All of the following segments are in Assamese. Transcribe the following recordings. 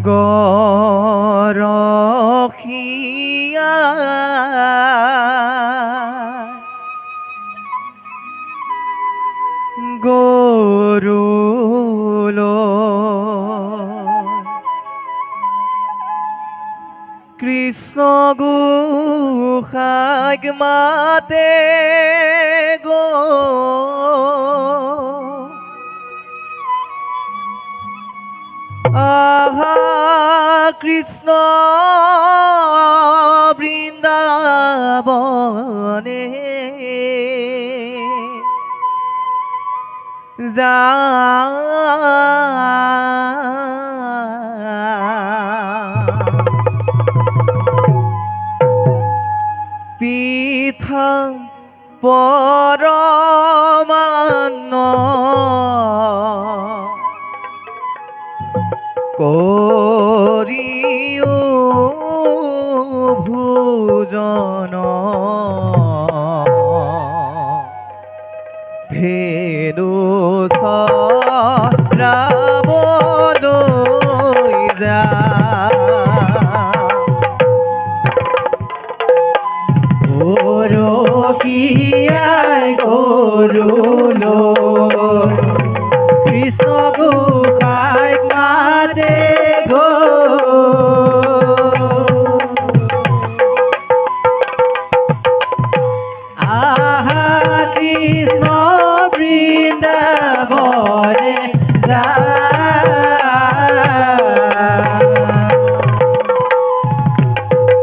গৰখীয়া গৰুলৈ কৃষ্ণ গোসাঁইক মাতে গো আহা কৃষ্ণ বৃন্দাবনে যা পিঠা পৰমান্ন কৰিও ভোজন ধেনু চৰাবলৈ যা গৰখীয়াই গৰুলৈ কৃষ্ণ গোসাঁইক মাতে গো আহা কৃষ্ণ বৃন্দাবনে যা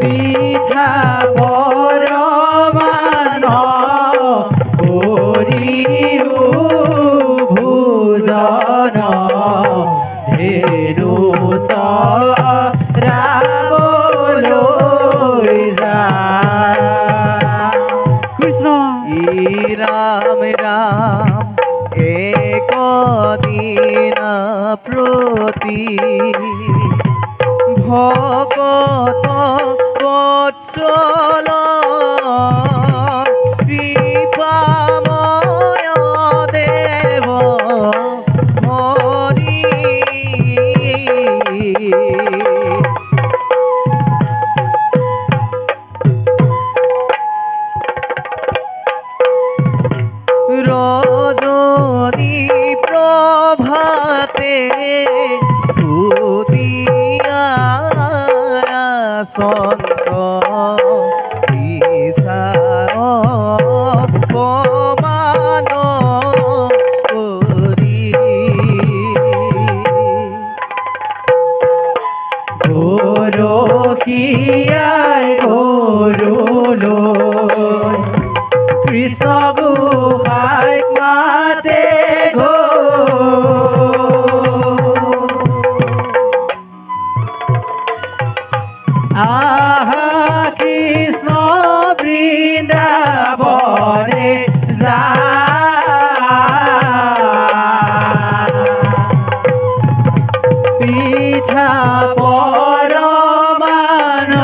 পিঠা পৰমান্ন কৰিও ভোজন ধেনু চৰাবলৈ যা কৃষ্ণ ৰাম ৰাম একদিন প্ৰতি ভকত বৎসল কৃপাময় দেৱ হৰি ৰজনী প্ৰভাতে দুদিয়া সন্ত অপমান কৰি গৰখীয়াই গৰুলৈ কৃষ্ণ গোসাঁইক মাতে গো আহা কৃষ্ণ বৃন্দাবনে যা পিঠা পৰমান্ন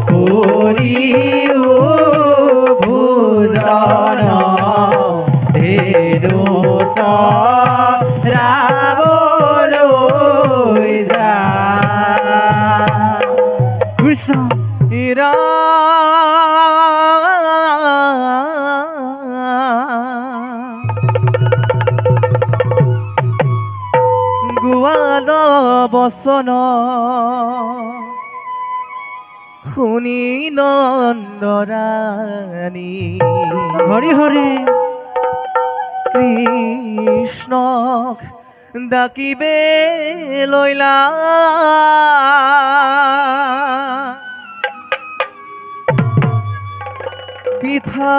কৰিও ভোজন ধেনু চৰাবলৈ যা কৃষ্ণ গোৱাল বচন শুনি নন্দৰাণী হৰি হৰি কৃষ্ণক ডাকিবে লৈলা পিঠা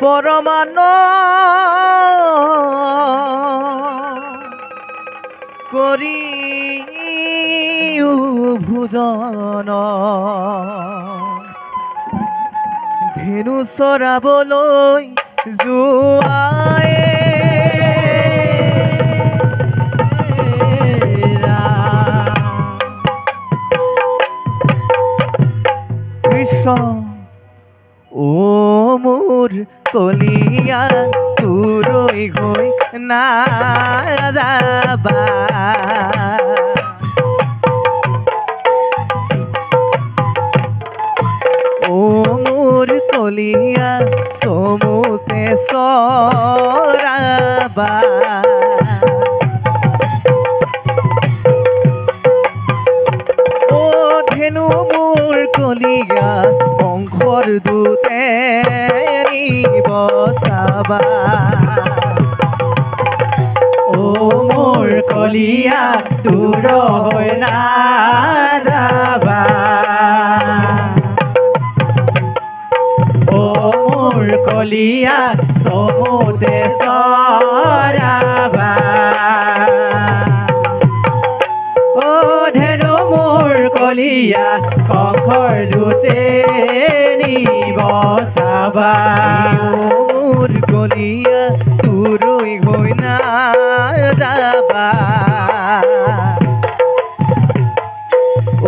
পৰমান্ন কৰিও ভোজন ধেনু চৰাবলৈ যোৱাই কৃষ্ণ ও মোৰ কলিয়া তুৰৈ গৈ নাযাবা যাবা ও ধেনু মোৰ কলিয়া কংসৰ দূতে নিব চাবা ও মোৰ কলিয়া দূৰ হৈ নাযাবা ও মোৰ কলিয়া চমুতে চৰাবা ও ধেনু মোৰ কলিয়া কংসৰ দূতে নিব চাবা মোৰ কলিয়া তুৰৈ হৈ নাযাবা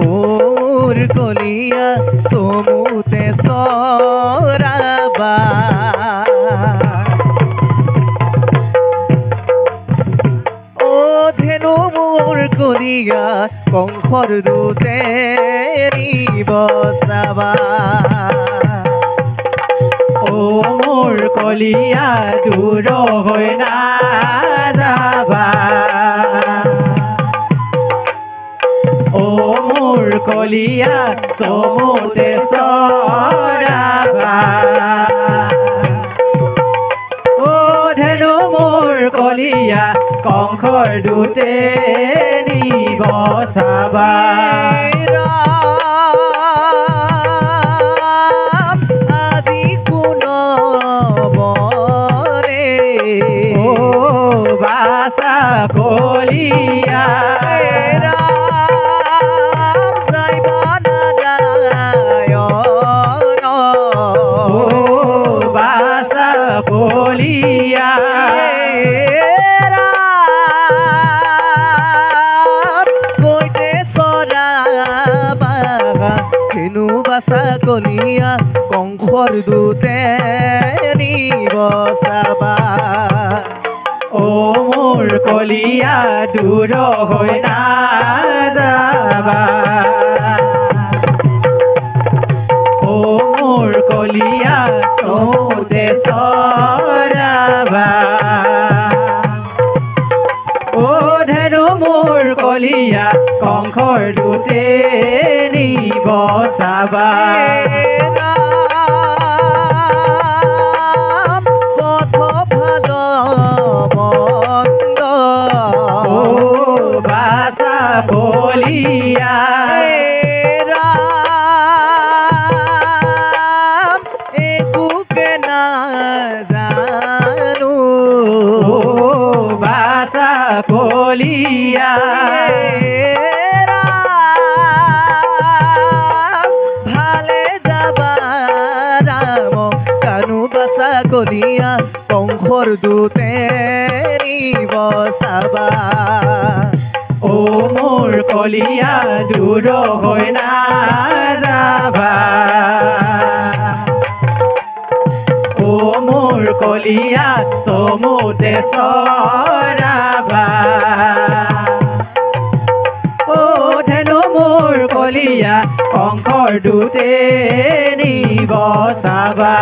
ওৰ কলিয়া সমুতে সৰাবা ও ধেনু মোৰ কলিয়া কংসৰ দূতে নিব চাবা ও মোৰ কলিয়া দূৰ হৈ নাযাবা ও মোৰ কলিয়া চমুতে চৰাবা ও ধেনু মোৰ কলিয়া কংসৰ দূতে নিব চাবা আজি কোন বৰে ও বাসা কলিয়া যাইবা নাৰায়ণ ও বাসা কলিয়া কইতে সৰাবা ধেনু বাসা কলিয়া কংসৰ দূতে নিব চাবা ও মোৰ কলিয়া দূৰ হৈ নাযাবা ও মোৰ কলিয়া চমুতে চৰাবা ও ধেনু মোৰ কলিয়া কংসৰ দূতে নিব চাবা পথ ভালো মন্দ ও বাসা কলিয়া একুকে না জানো ও বাসা কলিয়া ভালে যাবা রাম কানু বাসা কলিয়া কংসর দূতে নিব চাবা ও মোৰ কলিয়া দূৰ হৈ নাযাবা ও মোৰ কলিয়া চমুতে চৰাবা ও ধেনু মোৰ কলিয়া কংসৰ দূতে নিব চাবা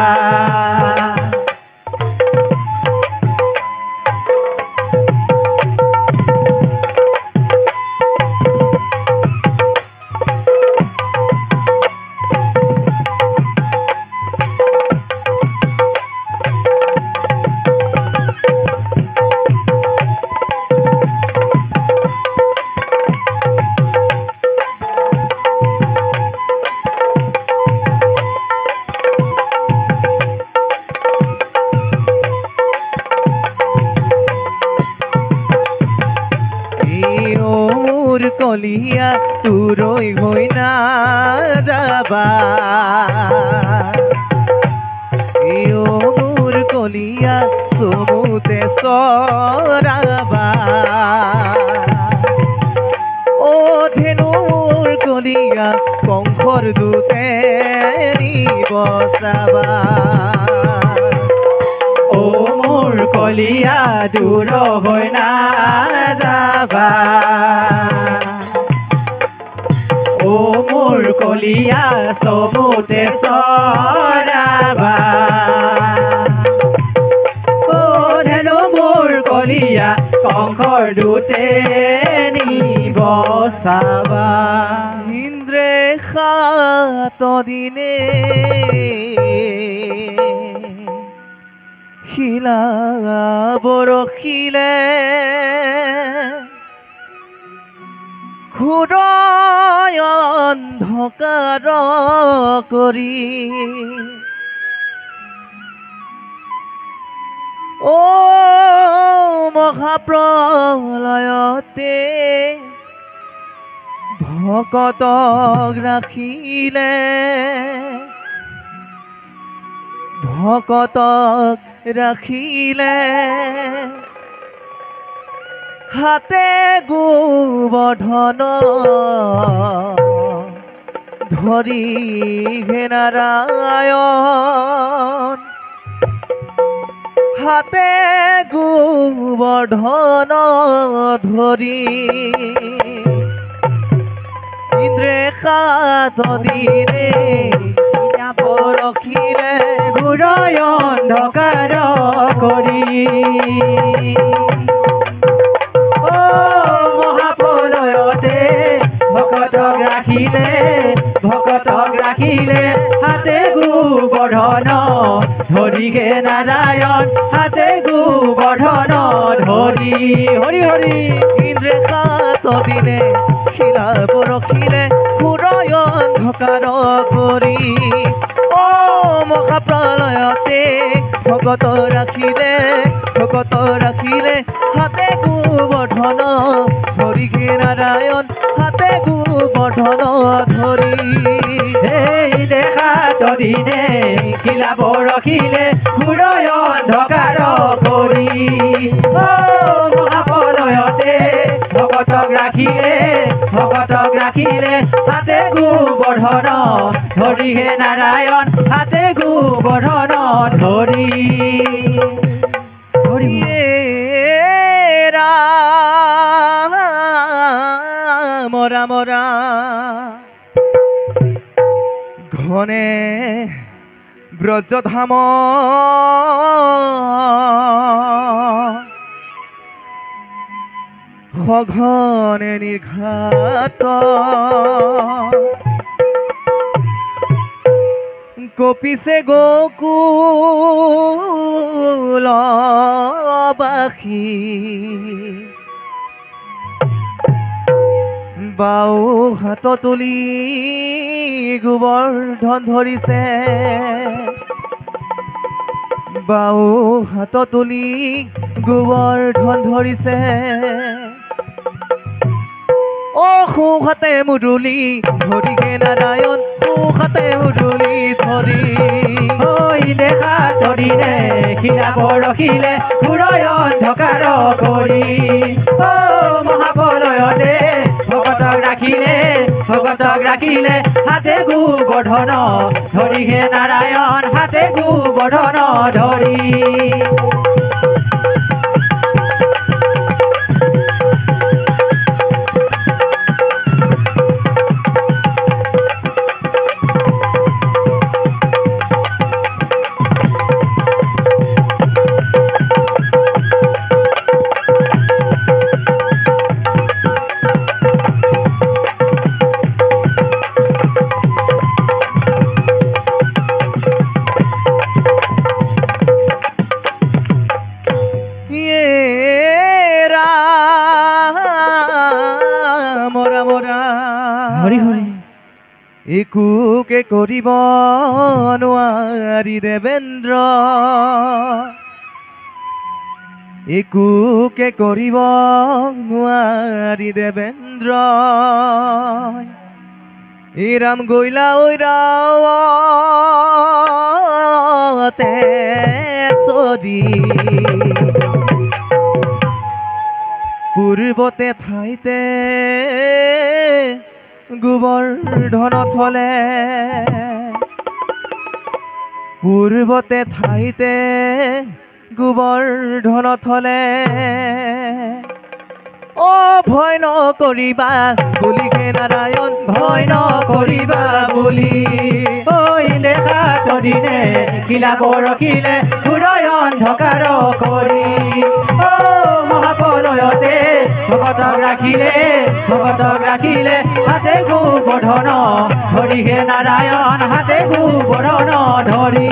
মোর কলিয়া তুরই হই না যাবা ও মোর কলিয়া সমুতে সরাবা ও ধেনু মোর কলিয়া কংসর দূতে নিব চাবা ও মোৰ কলিয়া দূৰ হৈ নাযাবা ও মোৰ কলিয়া চমুতে চৰাবা ও ধেনু মোৰ কলিয়া কংসৰ দূতে নিব চাবা ইন্দ্ৰে সাত দিনে শিলা বৰশিলে ঘোৰয় অন্ধকাৰ কৰি ও মহাপ্ৰলয়তে ভকতক ৰাখিলে ভকতক ৰাখিলে হাতে গোবৰ্ধন ধৰি হে নাৰায়ণ হাতে গোবৰ্ধন ধৰি ইন্দ্ৰে সাত দিনে বৰশিলে ঘোৰয় অন্ধকাৰ কৰি ও মহাপ্ৰলয়তে ভকতক ৰাখিলে হাতে গোবৰ্ধন ধৰি হে নাৰায়ণ হাতে গোবৰ্ধন ধৰি হৰি হৰি ইন্দ্ৰে সাত দিনে শিলা বৰশিলে ঘোৰয় অন্ধকাৰ কৰি ও মহাপ্ৰলয়তে ভকত ৰাখিলে হাতে গোবৰ্ধন ধৰি হে নাৰায়ণ হাতে গোবৰ্ধন ধৰি এই দেখা তদিনে শিলা বৰশিলে ঘোৰয় অন্ধকাৰ কৰি ও মহাপ্ৰলয়তে ভকতক ৰাখিলে হাতে গোবৰ্ধন ধৰি হে নাৰায়ণ হাতে গোবৰ্ধন ধৰি ৰাম ৰাম ঘনে ব্ৰজধাম সঘনে নিৰ্ঘাত কপিছে গোকুলবাসী বাও হাত তুলি গোবৰ্ধন ধৰিছে বাও হাত তুলি গোবৰ্ধন ধৰিছে ও সোঁহাতে মুৰুলি ধৰি হে নাৰায়ণ সোঁহাতে মুৰুলি ধৰি ঐ দেখা তদিনে শিলা বৰশিলে ঘোৰয় অন্ধকাৰ কৰি ও মহাপ্ৰলয়তে ভকতক ৰাখিলে হাতে গোবৰ্ধন ধৰি হে নাৰায়ণ হাতে গোবৰ্ধন ধৰি একোকে কৰিব নোৱাৰি দেৱেন্দ্ৰ একোকে কৰিব নোৱাৰি দেৱেন্দ্ৰ এই ৰাম গৈলা ঐ ৰাৱতে চৰি পূৰ্বতে ঠাইতে গোবৰ্ধন থলে পূৰ্বতে ঠাইতে গোবৰ্ধন থলে ও ভয় নকৰিবা বুলি হে নাৰায়ণ ভয় নকৰিবা বুলি ঐ দেখা তদিনে শিলা বৰশিলে ঘোৰয় অন্ধকাৰ কৰি ও হৃদয়তে ভকতক ৰাখিলে হাতে গোবৰ্ধন ধৰিহে নাৰায়ণ হাতে গোবৰ্ধন ধৰি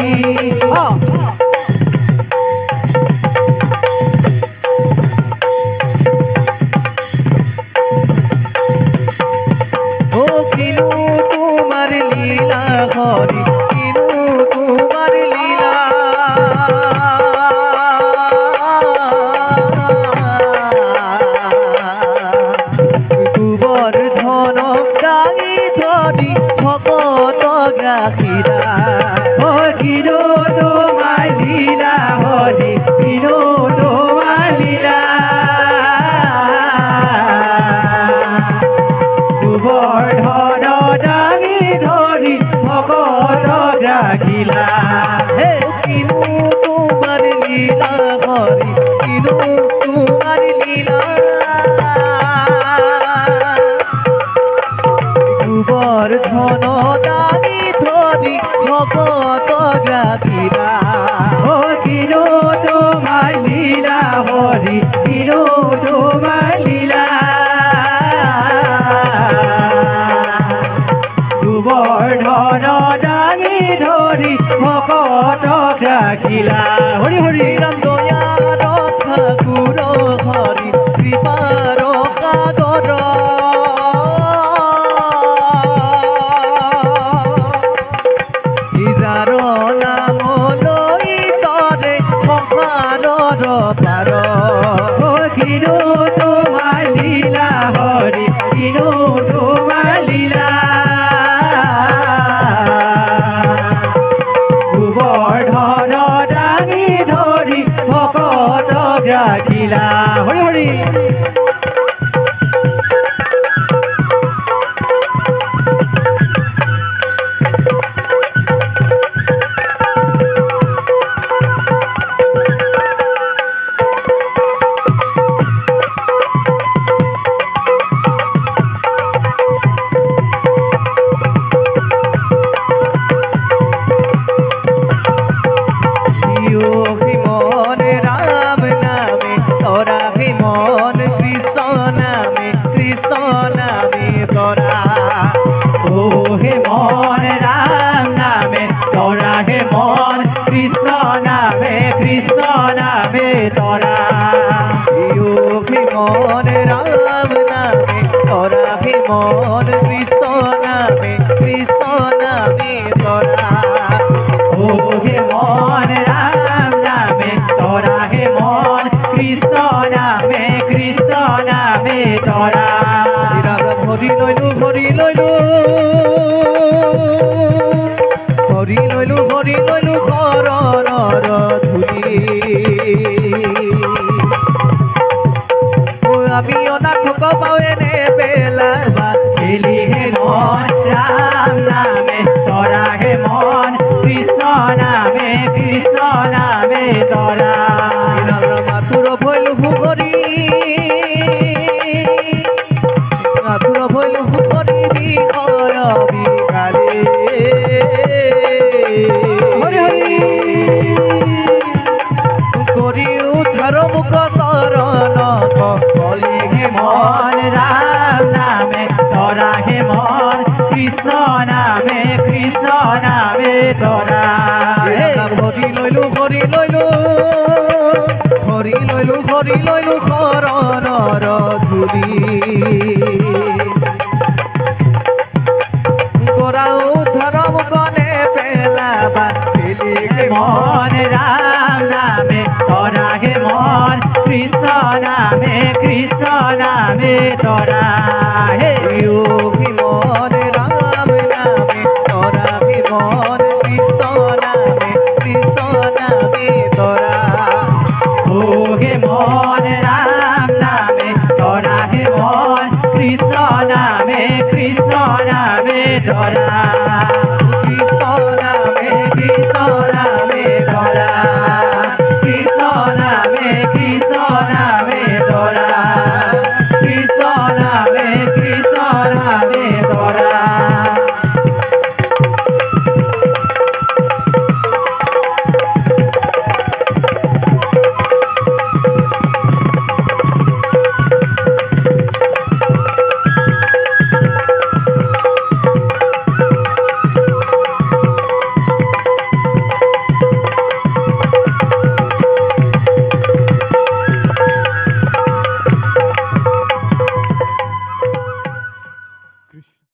ও কিনু তোমার লীলা হরি কিনু তোমার লীলা গোবর্ধন দাঙি ধরি ভকত রাখিলা ও কিনো তোমার লীলা হরি কিনো তোমার লীলা গোবৰ্ধন দাঙি ধৰি ভকত ৰাখিলা হে কিনু তোমার লীলা হরি কিনু তোমার লীলা গোবর্ধন দাঙি ধরি ভকত রাখিলা ও কিনো তোমার লীলা হরি কিনো তোমার লীলা গোবৰ্ধন দাঙি ধৰি ভকত ৰাখিলা হৰি হৰি ৰাম দয়াৰ ঠাকুৰ হৰি কৃপাৰ সাগৰ নিজাৰ নাম লৈ তৰে সংসাৰৰ পাৰ ও কিনো তোমাৰ লীলা হৰি কিনো তোমাৰ লীলা গোবৰ্ধন দাঙি ধৰি ভকত ৰাখিলা হৰি হৰি মন রাম নামে তোরা হে মন কৃষ্ণ নামে তোরা ও হে মন রাম নামে তোরা হে মন কৃষ্ণ নামে তোরা হে মন রাম নামে তোরা হে মন কৃষ্ণ নামে তোরা ও হে মন রাম নামে তোরা হে মন কৃষ্ণ নামে তোরা রাম হরি লইলু হরি লইলু হরণর ধুলি আমি অনাথক পাওয়েনে বেলা খেলি হে মন রাম নামে তোরা হে মন কৃষ্ণ নামে তোরা মাথুর ভৈলু ভুগরি বিষয় বিকালে হরি হরি করি উদ্ধার মুখ শরণ কলি হে মন রাম নামে তোরা হে মন কৃষ্ণ নামে তোরা হরি লইলু শরণর ধুলি তোরা উদ্ধার মুখনে পেলাবা হে মন রাম নামে তোরা হে মন কৃষ্ণ নামে তোরা হে মন রাম নামে তোরা মন কৃষ্ণ নামে তোরা ও হে মন রাম নামে তোরা হে মন কৃষ্ণ নামে তোরা